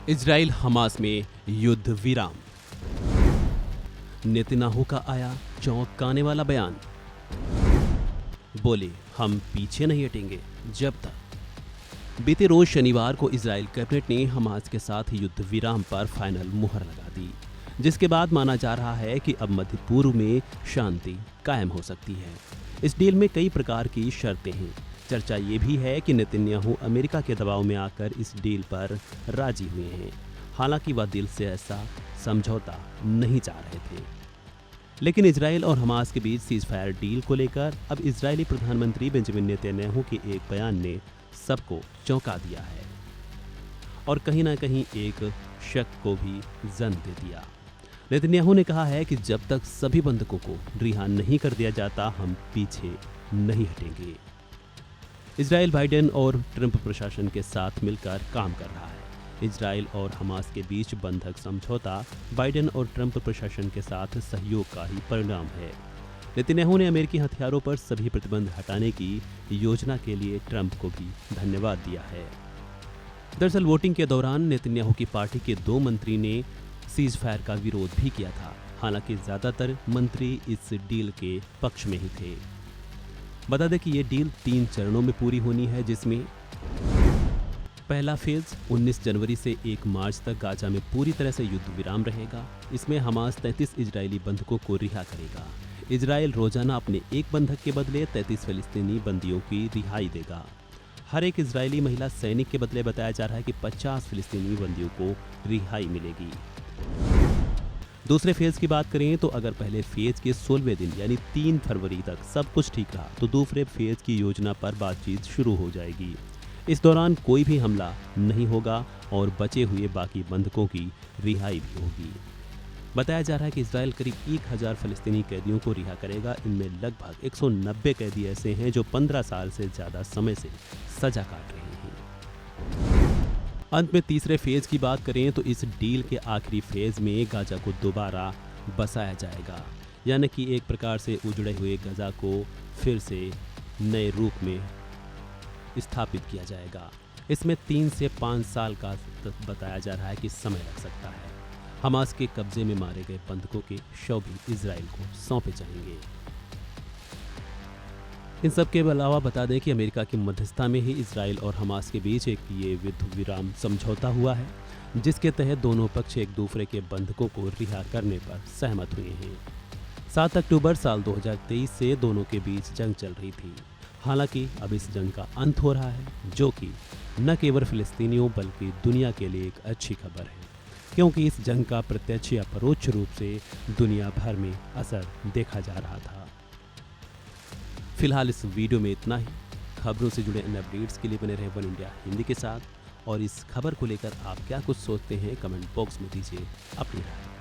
Israel Hamas में युद्ध विराम। नेतन्याहू का आया चौंकाने वाला बयान। बोले, हम पीछे नहीं हटेंगे जब तक। बीते रोज शनिवार को इजराइल कैबिनेट ने हमास के साथ युद्ध विराम पर फाइनल मुहर लगा दी, जिसके बाद माना जा रहा है कि अब मध्य पूर्व में शांति कायम हो सकती है। इस डील में कई प्रकार की शर्तें हैं। चर्चा ये भी है कि नेतन्याहू अमेरिका के दबाव में आकर इस डील पर राजी हुए हैं। हालांकि वह दिल से ऐसा समझौता नहीं चाह रहे थे। लेकिन इजराइल और हमास के बीच सीजफायर डील को लेकर अब इजरायली प्रधानमंत्री बेंजामिन नेतन्याहू के एक बयान ने सबको चौंका दिया है और कहीं ना कहीं एक शक को भी जन्म दे दिया। नेतन्याहू ने कहा है कि जब तक सभी बंधकों को रिहा नहीं कर दिया जाता, हम पीछे नहीं हटेंगे। इजराइल बाइडेन और ट्रंप प्रशासन के साथ मिलकर काम कर रहा है। इजराइल और हमास के बीच बंधक समझौता बाइडेन और ट्रंप प्रशासन के साथ सहयोग का ही परिणाम है। नेतन्याहू ने अमेरिकी हथियारों पर सभी प्रतिबंध हटाने की योजना के लिए ट्रंप को भी धन्यवाद दिया है। दरअसल वोटिंग के दौरान नेतन्याहू की पार्टी के 2 मंत्री ने सीज फायर का विरोध भी किया था। हालांकि ज्यादातर मंत्री इस डील के पक्ष में ही थे। बता दें कि ये डील 3 चरणों में पूरी होनी है, जिसमें पहला फेज 19 जनवरी से 1 मार्च तक गाजा में पूरी तरह से युद्ध विराम रहेगा। इसमें हमास 33 इजरायली बंधकों को रिहा करेगा। इजराइल रोजाना अपने एक बंधक के बदले 33 फिलिस्तीनी बंदियों की रिहाई देगा। हर एक इजरायली महिला सैनिक के बदले बताया जा रहा है कि 50 फिलिस्तीनी बंदियों को रिहाई मिलेगी। दूसरे फेज की बात करें तो अगर पहले फेज के 16वें दिन यानी 3 फरवरी तक सब कुछ ठीक रहा तो दूसरे फेज की योजना पर बातचीत शुरू हो जाएगी। इस दौरान कोई भी हमला नहीं होगा और बचे हुए बाकी बंधकों की रिहाई भी होगी। बताया जा रहा है कि इजराइल करीब 1000 फिलिस्तीनी कैदियों को रिहा करेगा। इनमें लगभग 190 कैदी ऐसे हैं जो 15 साल से ज़्यादा समय से सजा काट रहे हैं। अंत में तीसरे फेज की बात करें तो इस डील के आखिरी फेज में गाजा को दोबारा बसाया जाएगा, यानी कि एक प्रकार से उजड़े हुए गाजा को फिर से नए रूप में स्थापित किया जाएगा। इसमें 3 से 5 साल का बताया जा रहा है कि समय लग सकता है। हमास के कब्जे में मारे गए बंधकों के शव भी इजराइल को सौंपे जाएंगे। इन सब के अलावा बता दें कि अमेरिका की मध्यस्थता में ही इजराइल और हमास के बीच एक ये युद्ध विराम समझौता हुआ है, जिसके तहत दोनों पक्ष एक दूसरे के बंधकों को रिहा करने पर सहमत हुए हैं। 7 अक्टूबर साल 2023 से दोनों के बीच जंग चल रही थी। हालांकि अब इस जंग का अंत हो रहा है, जो कि न केवल फिलिस्तीनियों बल्कि दुनिया के लिए एक अच्छी खबर है, क्योंकि इस जंग का प्रत्यक्ष या परोक्ष रूप से दुनिया भर में असर देखा जा रहा था। फिलहाल इस वीडियो में इतना ही। खबरों से जुड़े अन्य अपडेट्स के लिए बने रहे वन इंडिया हिंदी के साथ। और इस खबर को लेकर आप क्या कुछ सोचते हैं, कमेंट बॉक्स में दीजिए अपनी राय।